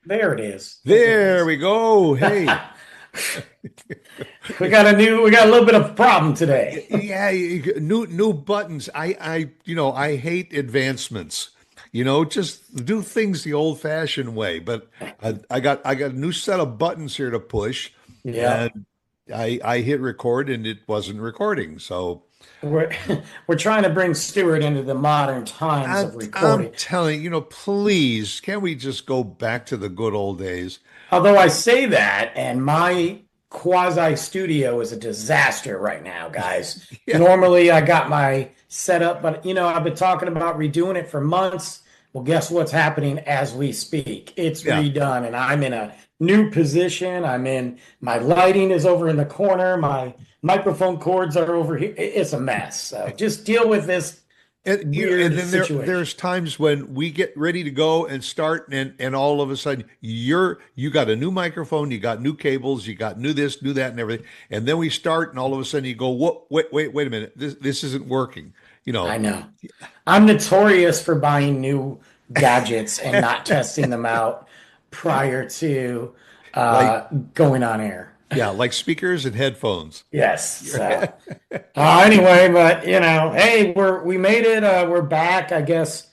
There it is. There it There is. we go. Hey. We got a little bit of a problem today. Yeah, new buttons. I hate advancements. Just do things the old-fashioned way. But I got a new set of buttons here to push, Yeah. and I hit record and it wasn't recording. So We're we're trying to bring Stuart into the modern times of I'm recording. telling you, please, can't we just go back to the good old days? Although I say that, and my quasi studio is a disaster right now, guys. Yeah, Normally I got my setup, but I've been talking about redoing it for months. Well, guess what's happening as we speak? It's yeah. redone, and I'm in a new position. My lighting is over in the corner, my microphone cords are over here. It's a mess. So just deal with this And weird then situation. there's times when we get ready to go and start, and all of a sudden you got a new microphone, you got new cables, you got new this, new that, and everything, and then we start, and all of a sudden you go, what? Wait a minute, this isn't working. You I know, know. I'm notorious for buying new gadgets and not testing them out prior to like going on air. yeah, like speakers and headphones. Yes. So anyway, but hey, we made it. We're back. I guess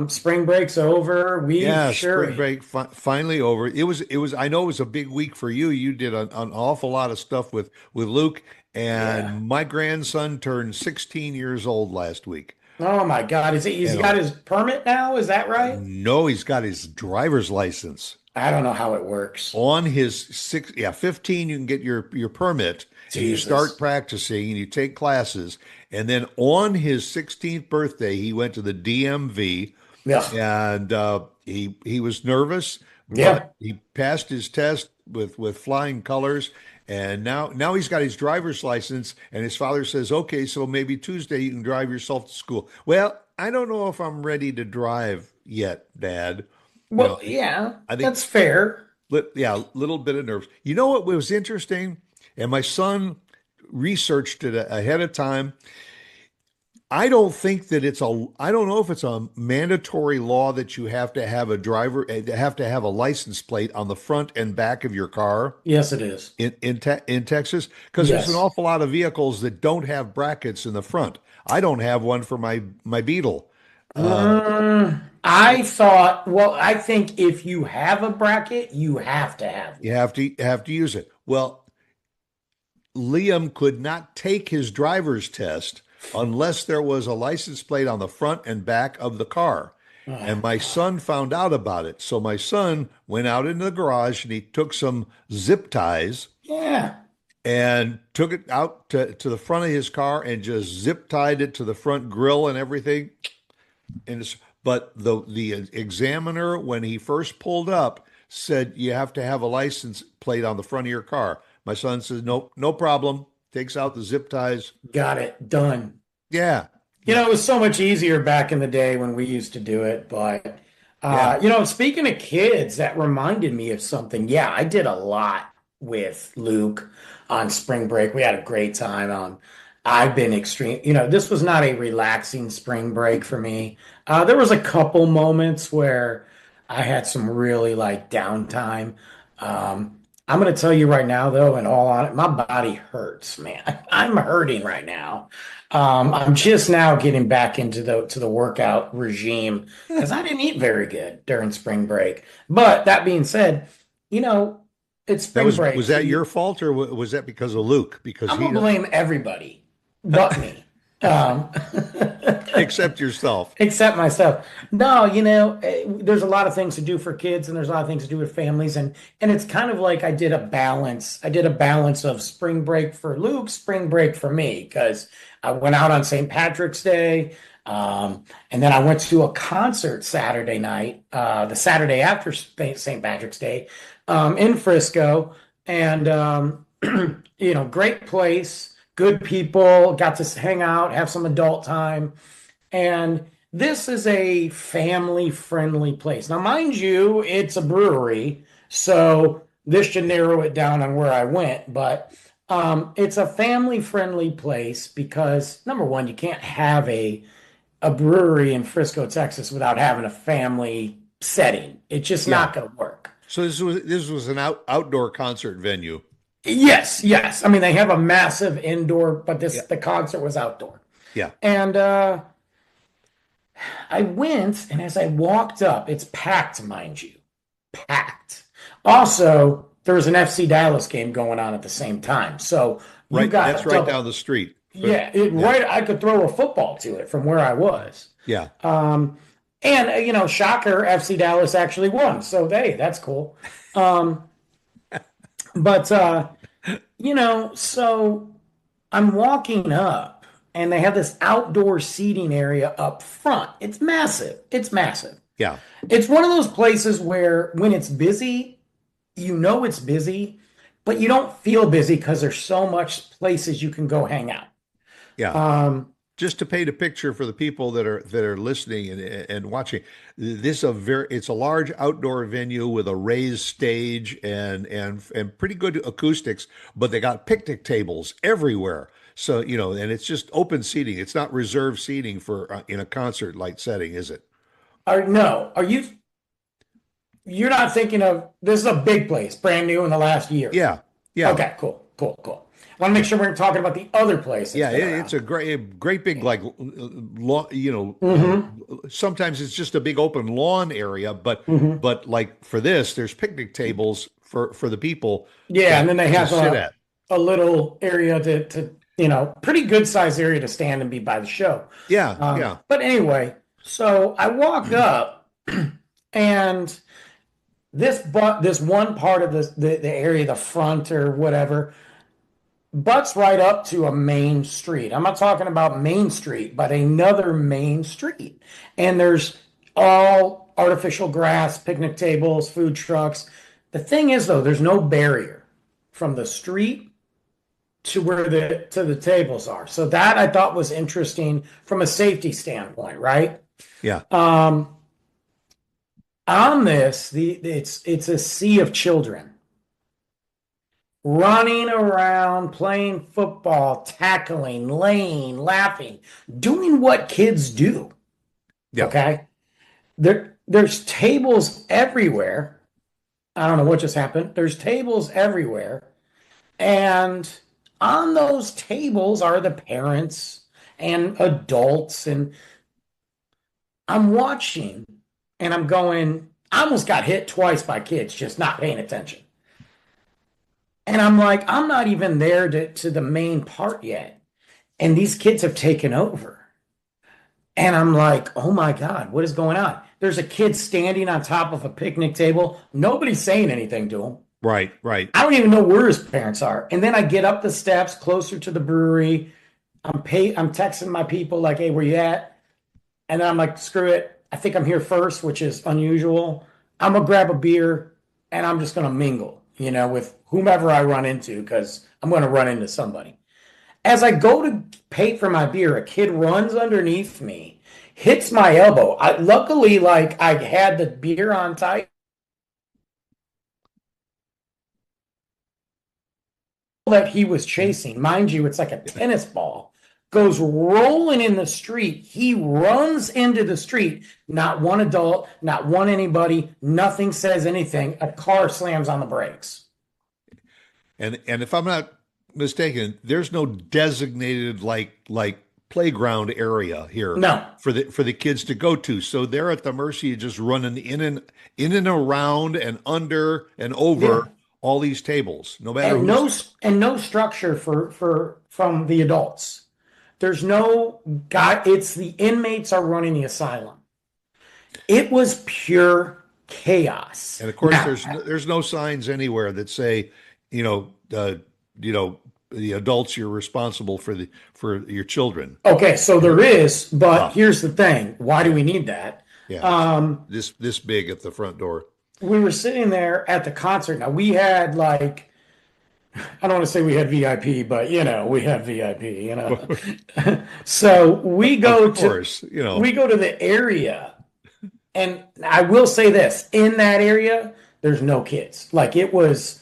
spring break's over. We've Yeah, sure. spring break finally over. It was. I know it was a big week for you. You did an awful lot of stuff with Luke, Yeah. and my grandson turned 16 years old last week. Oh my God. He's You got know, his permit now? Is that right? no, he's got his driver's license. I don't know how it works. On his 15, you can get your permit and you start Jesus. practicing and you take classes. And then on his 16th birthday, he went to the DMV Yeah. and he was nervous, but Yeah. he passed his test with flying colors. And now he's got his driver's license, and his father says, "Okay, so maybe Tuesday you can drive yourself to school." Well, I don't know if I'm ready to drive yet, Dad. You know, Well, yeah, I think that's fair. yeah, a little bit of nerves. You know what was interesting? And my son researched it ahead of time. I don't know if it's a mandatory law that you have to have have to have a license plate on the front and back of your car Yes, it is. in Texas, because there's an Yes. awful lot of vehicles that don't have brackets in the front. I don't have one for my Beetle. Uh, I think if you have a bracket, you have to have you one. have to use it. Well, Liam could not take his driver's test unless there was a license plate on the front and back of the car. And Oh, my God. son found out about it. So my son went out into the garage and he took some zip ties Yeah. and took it out to the front of his car and just zip tied it to the front grill and everything. But the examiner, when he first pulled up, said you have to have a license plate on the front of your car. My son says, nope, no problem. Takes out the zip ties. Got it done. Yeah, yeah, It was so much easier back in the day when we used to do it. But, yeah. speaking of kids, that reminded me of something. Yeah, I did a lot with Luke on spring break. We had a great time. I've been extreme. This was not a relaxing spring break for me. There was a couple moments where I had some really like downtime. I'm going to tell you right now, though, in all honesty, my body hurts, man. I'm hurting right now. I'm just now getting back into the workout regime because I didn't eat very good during spring break. But that being said, you know, it's That spring break, was so that you your fault or was that because of Luke? Because I'm he gonna blame everybody but me. Um, except yourself. except myself. No, there's a lot of things to do for kids and there's a lot of things to do with families and it's kind of like I did a balance. I did a balance of spring break for Luke, spring break for me because I went out on St. Patrick's Day. And then I went to a concert Saturday night, the Saturday after St. Patrick's Day, in Frisco. And, great place, good people, got to hang out, have some adult time. And this is a family friendly place. Now, mind you, it's a brewery, so this should narrow it down on where I went, but it's a family friendly place because number one, you can't have a brewery in Frisco, Texas without having a family. setting. It's just Yeah. not going to work. So this was an outdoor concert venue. Yes, yes. I mean, they have a massive indoor, but Yeah. the concert was outdoor. Yeah. And I went, and as I walked up, it's packed, mind you, packed. Also, there was an FC Dallas game going on at the same time. So you Right. That's got right down double. the street. Yeah, it Yeah. right. I could throw a football to it from where I was. Yeah. Um, and shocker, FC Dallas actually won. So hey, that's cool. Um, but so I'm walking up and they have this outdoor seating area up front. It's massive. It's massive. Yeah. It's one of those places where when it's busy, it's busy, but you don't feel busy because there's so much places you can go hang out. Yeah. Um, Just to paint a picture for the people that are listening and watching, this is it's a large outdoor venue with a raised stage and pretty good acoustics, but they got picnic tables everywhere. So, and it's just open seating. It's not reserved seating for in a concert like setting, is it? no, you're not thinking of this is a big place, brand new in the last year. Yeah. Yeah. Okay, cool, cool, cool. I want to make sure we're talking about the other place that's Yeah, been it's around. a great big like Hmm. sometimes it's just a big open lawn area, but Hmm. like for this, there's picnic tables for the people Yeah, and then they to have sit at. a little area pretty good sized area to stand and be by the show. Yeah, yeah, But anyway, so I walk up and this one part of the area, the front or whatever, butts right up to a main street. I'm not talking about Main Street, but another main street. And there's all artificial grass, picnic tables, food trucks. The thing is, though, there's no barrier from the street to where the tables are. So that I thought was interesting from a safety standpoint, right? yeah. Um, on this, it's a sea of children running around, playing football, tackling, laying, laughing, doing what kids do. Yeah. Okay. There's tables everywhere. I don't know what just happened. There's tables everywhere. And on those tables are the parents and adults. And I'm watching and I'm going, I almost got hit twice by kids just not paying attention. And I'm like, I'm not even there to the main part yet. And these kids have taken over. And I'm like, oh my God, what is going on? There's a kid standing on top of a picnic table. Nobody's saying anything to him. Right, right. I don't even know where his parents are. And then I get up the steps closer to the brewery. I'm texting my people like, hey, where you at? And then I'm like, screw it. I think I'm here first, which is unusual. I'm gonna grab a beer and I'm just gonna mingle, with whomever I run into because I'm gonna run into somebody. As I go to pay for my beer, a kid runs underneath me, hits my elbow. Luckily, like I had the beer on tight that he was chasing. Mind you, it's like a tennis ball. Goes rolling in the street. He runs into the street. Not one adult, not one anybody, nothing says anything. A car slams on the brakes. And if I'm not mistaken, there's no designated like playground area here No. for the kids to go to. So they're at the mercy of just running in and around and under and Yeah. over all these tables, no matter And who's. no structure for from the adults. There's no guy, it's the inmates are running the asylum. It was pure chaos. And of course, Now, there's no signs anywhere that say, you know, the adults, you're responsible for your children. okay, so there is, but Ah, here's the thing. Why do we need that? yeah, it's Um, this big at the front door. we were sitting there at the concert. Now we had like, I don't want to say we had VIP, but we had VIP. So Of course, we go to the area, and I will say this, in that area, there's no kids. Like it was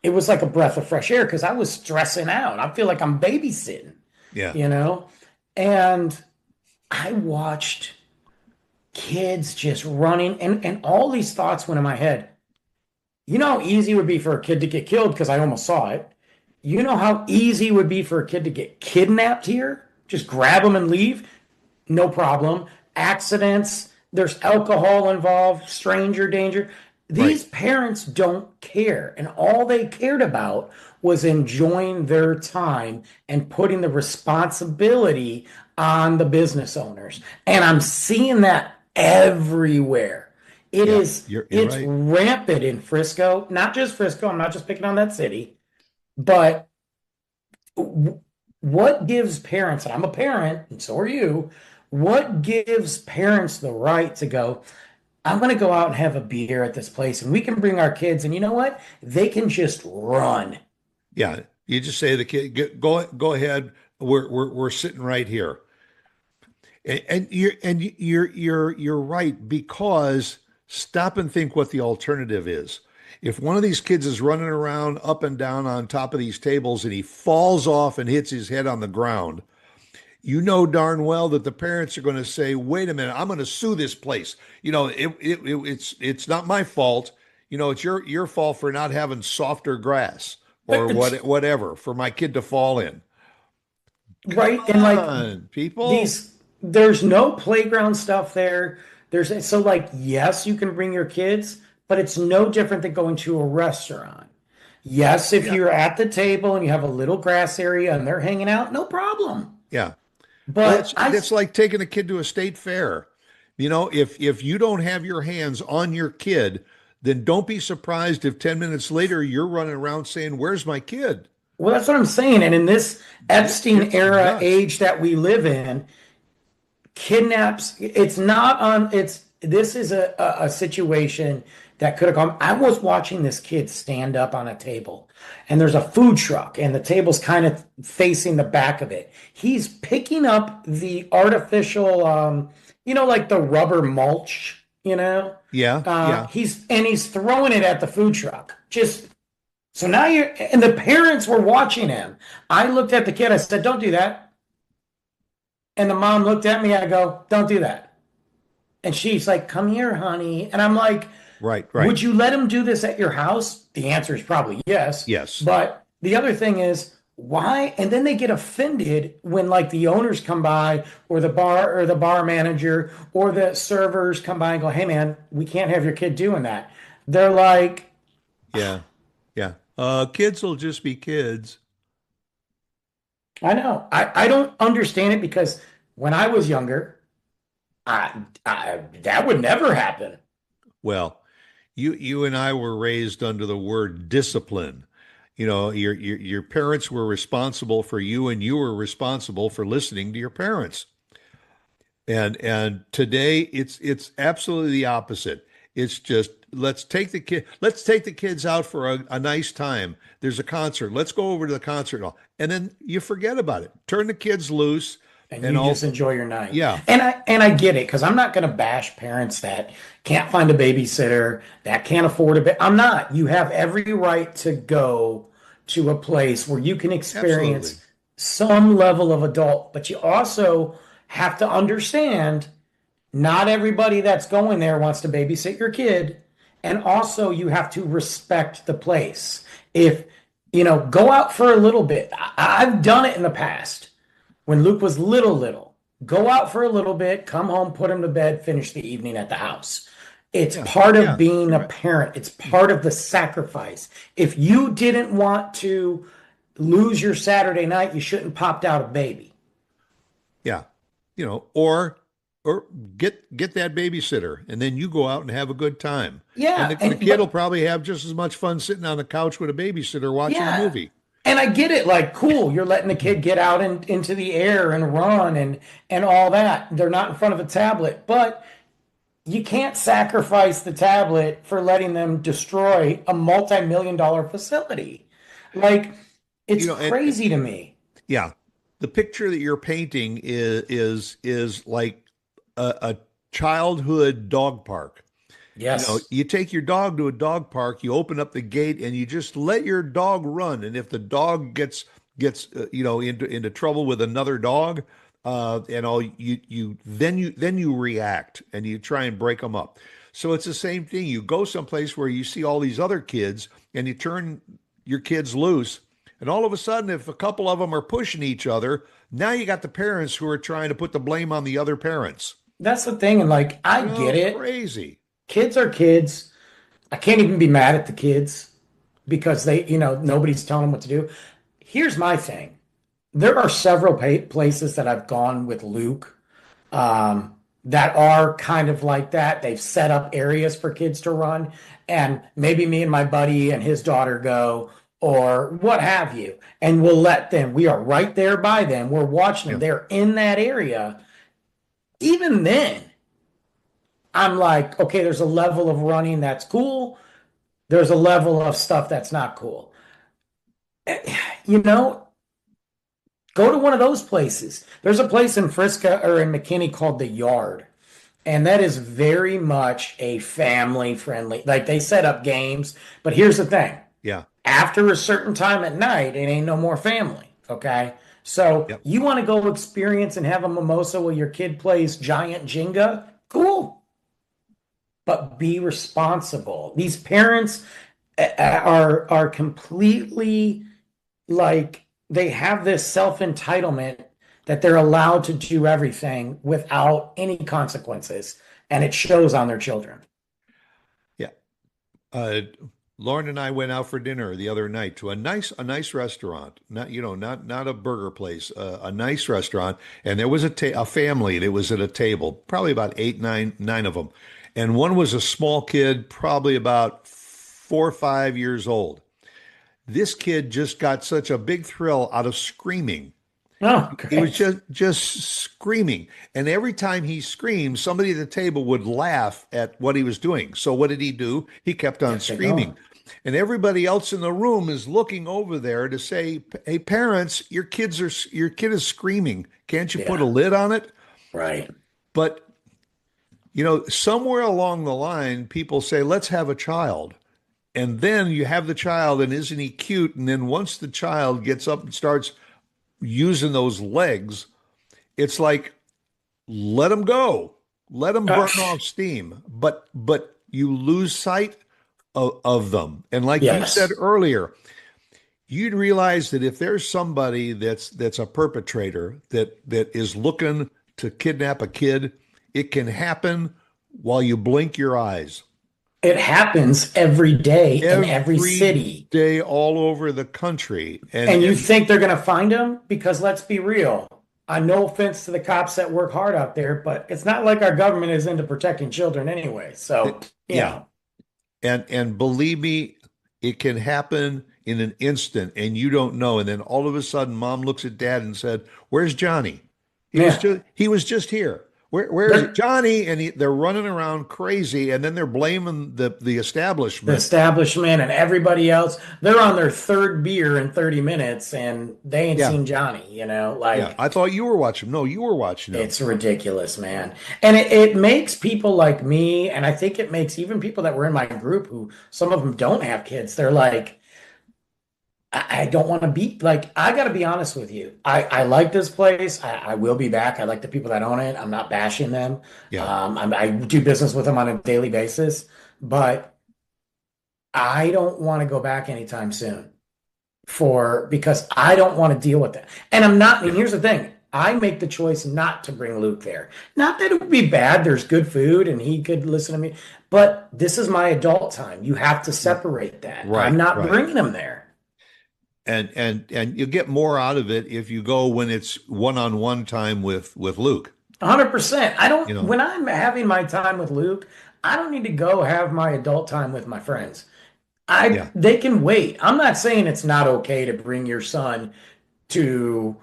like a breath of fresh air because I was stressing out. I feel like I'm babysitting, yeah, you know? And I watched kids just running, and all these thoughts went in my head. You know how easy it would be for a kid to get killed because I almost saw it. You know how easy it would be for a kid to get kidnapped here? Just grab them and leave? No problem. Accidents, there's alcohol involved, stranger danger. Right. These parents don't care. And all they cared about was enjoying their time and putting the responsibility on the business owners. And I'm seeing that everywhere. Yeah. You're It's right. rampant in Frisco, not just Frisco. I'm not just picking on that city, but what gives parents, and I'm a parent, and so are you, what gives parents the right to go, I'm going to go out and have a beer at this place, and we can bring our kids, and you know what? They can just run. Yeah. You just say to the kid, go ahead. We're sitting right here. And you're right, because stop and think what the alternative is. If one of these kids is running around up and down on top of these tables and he falls off and hits his head on the ground, you know darn well that the parents are going to say, "Wait a minute, I'm going to sue this place. It's not my fault. It's your fault for not having softer grass or It's whatever for my kid to fall in." Come right. And like on, people. these, there's no playground stuff there. So like, yes, you can bring your kids, but it's no different than going to a restaurant. Yes, if Yeah, you're at the table and you have a little grass area and they're hanging out, no problem. yeah. Well, But that's like taking a kid to a state fair. If you don't have your hands on your kid, then don't be surprised if 10 minutes later you're running around saying, "Where's my kid?" well, that's what I'm saying. And in this Epstein It's era nuts. age that we live in, kidnaps, it's not on, this is a situation that could have come. I was watching this kid stand up on a table, and there's a food truck, and the table's kind of facing the back of it. He's picking up the artificial, like the rubber mulch, Yeah, yeah, he's throwing it at the food truck. Just so now and the parents were watching him. I looked at the kid, I said, "Don't do that." And the mom looked at me, I go, "Don't do that." And she's like, "Come here, honey." And I'm like, right, right. "Would you let him do this at your house?" The answer is probably yes. Yes. But the other thing is, why? And then they get offended when like the owners come by or the bar manager or the servers come by and go, "Hey man, we can't have your kid doing that." They're like, Yeah, yeah. Kids will just be kids. I know. I don't understand it because when I was younger, that would never happen. Well, you and I were raised under the word discipline. Your parents were responsible for you, and you were responsible for listening to your parents. And today it's absolutely the opposite. It's just let's take the kids out for a nice time. There's a concert. Let's go over to the concert and then you forget about it. Turn the kids loose And and you all. just enjoy your night. Yeah, And I get it because I'm not going to bash parents that can't find a babysitter, that can't afford a bit. I'm not. You have every right to go to a place where you can absolutely. experience some level of adult, but you also have to understand not everybody that's going there wants to babysit your kid. And also you have to respect the place. If, go out for a little bit. I've done it in the past when Luke was little, go out for a little bit, come home, put him to bed, finish the evening at the house. It's Yeah, part of yeah. being You're a right. parent. It's part of the sacrifice. If you didn't want to lose your Saturday night, you shouldn't popped out a baby. Yeah. Or get that babysitter and then you go out and have a good time. And Yeah, the and kid will but probably have just as much fun sitting on the couch with a babysitter watching a yeah. movie. And I get it, like, cool, you're letting the kid get out into the air and run and all that. They're not in front of a tablet, but you can't sacrifice the tablet for letting them destroy a multi-million dollar facility. Like, it's And crazy to me. yeah, the picture that you're painting is like a childhood dog park. Yes. You take your dog to a dog park, you open up the gate, and you just let your dog run. And if the dog gets into trouble with another dog, and all you react and you try and break them up. So it's the same thing. You go someplace where you see all these other kids and you turn your kids loose, and all of a sudden, if a couple of them are pushing each other, now you got the parents who are trying to put the blame on the other parents. That's the thing. And like, I get it. Crazy. Kids are kids. I can't even be mad at the kids because nobody's telling them what to do. Here's my thing. There are several places that I've gone with Luke that are kind of like that. They've set up areas for kids to run, and maybe me and my buddy and his daughter go, or what have you, and we'll let them. We are right there by them. We're watching them. Yeah. They're in that area. Even then, I'm like, okay, there's a level of running that's cool. There's a level of stuff that's not cool. You know, go to one of those places. There's a place in Frisco or in McKinney called the Yard. And that is very much a family friendly. Like they set up games, but here's the thing. Yeah. After a certain time at night, it ain't no more family. Okay. So Yep. you want to go experience and have a mimosa while your kid plays giant Jenga? Cool. But be responsible. These parents are completely like they have this self-entitlement that they're allowed to do everything without any consequences, and it shows on their children. Yeah. Uh, Lauren and I went out for dinner the other night to a nice restaurant, not a burger place, a nice restaurant, and there was a family that was at a table, probably about eight, nine of them, and one was a small kid, probably about 4 or 5 years old. This kid just got such a big thrill out of screaming. Oh, He was great. just screaming. And every time he screamed, somebody at the table would laugh at what he was doing. So what did he do? He kept on Kept it going. screaming. And everybody else in the room is looking over there to say, "Hey, parents, your kid is screaming. Can't you put a Yeah, lid on it?" right. But somewhere along the line, people say, "Let's have a child." And then you have the child, and isn't he cute? And then once the child gets up and starts using those legs, it's like let them go, let them Uh, burn off steam, but you lose sight of them. And like you said yes, earlier, you'd realize that if there's somebody that's a perpetrator that is looking to kidnap a kid, it can happen while you blink your eyes. it happens every day in every Every city. day all over the country. and And you and think they're going to find him? Because let's be real. No offense to the cops that work hard out there, but it's not like our government is into protecting children anyway. So, you yeah, know, and believe me, it can happen in an instant and you don't know. And then all of a sudden mom looks at dad and said, "Where's Johnny? yeah. He was just here. Where is They're, Johnny?" And they're running around crazy, and then they're blaming the the establishment. establishment and everybody else, they're on their third beer in 30 minutes and they ain't Yeah. seen Johnny, Yeah. like I thought you were watching. No, you were watching them. it's ridiculous, man. And it makes people like me, and I think it makes even people that were in my group who some of them don't have kids, they're like, I don't want to be like, I got to be honest with you. I like this place. I will be back. I like the people that own it. I'm not bashing them. Yeah. I do business with them on a daily basis, but I don't want to go back anytime soon because I don't want to deal with that. And I'm not, and Yeah. here's the thing. I make the choice not to bring Luke there. Not that it would be bad. There's good food and he could listen to me, but this is my adult time. You have to separate that. I'm Right. not Right. bringing him there. And you get more out of it if you go when it's one-on-one time with Luke. 100%. You know. When I'm having my time with Luke, I don't need to go have my adult time with my friends. Yeah. They can wait. I'm not saying it's not okay to bring your son to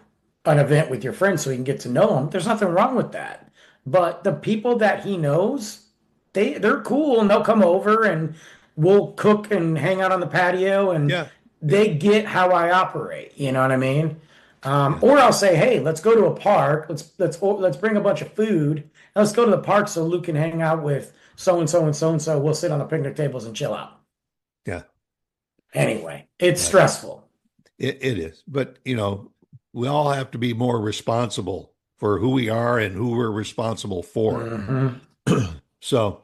an event with your friends so he can get to know him. There's nothing wrong with that. But the people that he knows, they're cool and they'll come over and we'll cook and hang out on the patio and Yeah. Yeah. they get how I operate. You know what I mean? Yeah. Or I'll say, hey, let's go to a park. Let's bring a bunch of food. And let's go to the park so Luke can hang out with so and so and so and so. We'll sit on the picnic tables and chill out. Yeah. Anyway, it's Right. stressful. It is. But we all have to be more responsible. for who we are and who we're responsible for. Hmm. So,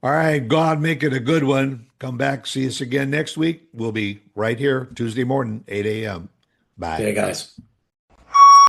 all right, God, make it a good one. Come back, see us again next week. We'll be right here Tuesday morning, 8 a.m. See Bye. you guys.